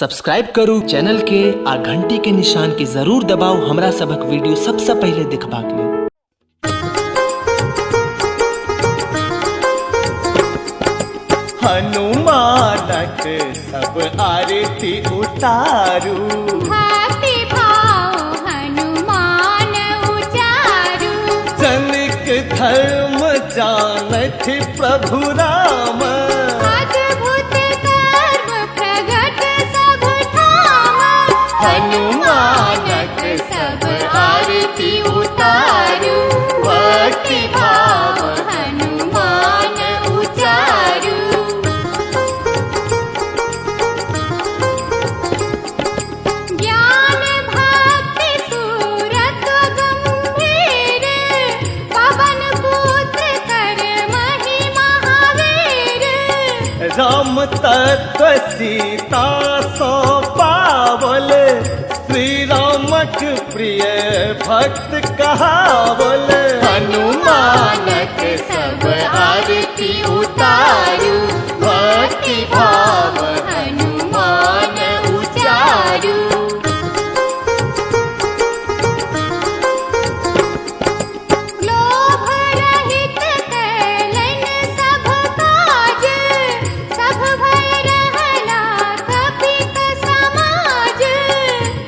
Subscribe करू channel के आ घंटी के निशान के जरूर दबाओ हमरा सबक वीडियो सबसे पहले देखबाक लेल। हनुमानक सब आरती उतारू, भक्ति भाव हनुमान उचारू। जनिक धर्म जानत प्रभु राम, अद्भुत कर्म प्रगट सब ठाम। हनुमानक सब आरती उतारू, भक्ति भाव हनुमान उचारू। ज्ञान भक्ति सूरत गंभीर, पवन पुत्र कर महिमा महावीर। राम तत्व सीता सो पावल, श्री रामक प्रिय भक्त कहावल। हनुमानक सब आरती उतारू, भक्ति भाव हनुमान उचारू। लोभ रहित कैलन सब काज, सब भय रहला कपित समाज।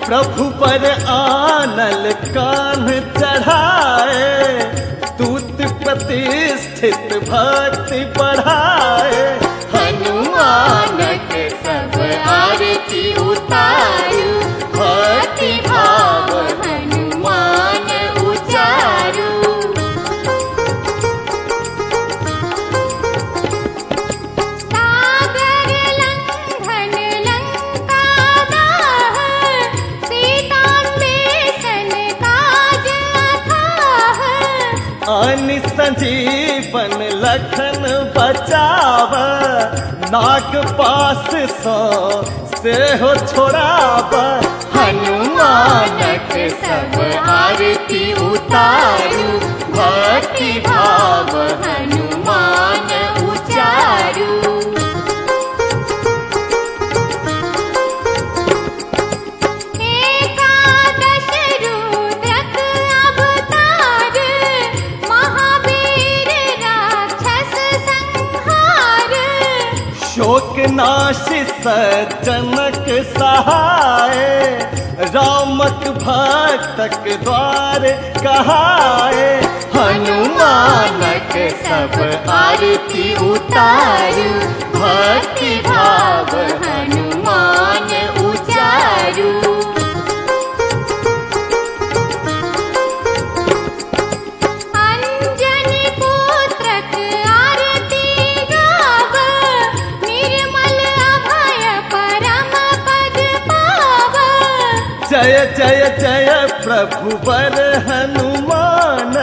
प्रभु पर आनल कान्ह चढ़ाए, दूत प्रतिष्ठित भक्ति बढ़ाए। हनुमानक सब आरती उतारू, भक्ति भाव हनुमान उचारू। सागर लंघन लंका दाह, सीतान्वेषण काज अथाह। अनि संजीवन लखन बचाव, नाग पास सो सेहो छोड़ाव। हनुमानक सब आरती उतारू, भक्ति भाव हनुमान उचारू। एकादश रुद्रक अवतार, महावीर राक्षस संहार। शोकनाश सज्जनक सहाय, रामक भक्तक द्वार कहाए। हनुमानक सब आरती उतारू, भक्ति भाव हनुमान उचारू। अंजनी पुत्रक आरती गाव, निर्मल अभय परम पद पाव। जय जय जय प्रभु वर हनुमान,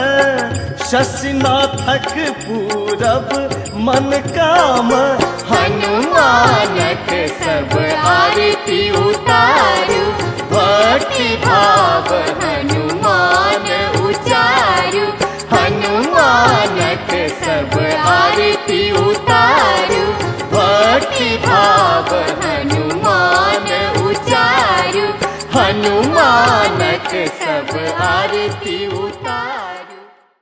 शशिनाथक पूरब मन काम। हनुमानक सब आरती उतारू, भक्ति भाव हनुमान उचारू। हनुमानक सब आरती उतारू, भक्ति भाव हनुमान उचारू। हनुमानक सब आरती उतारू।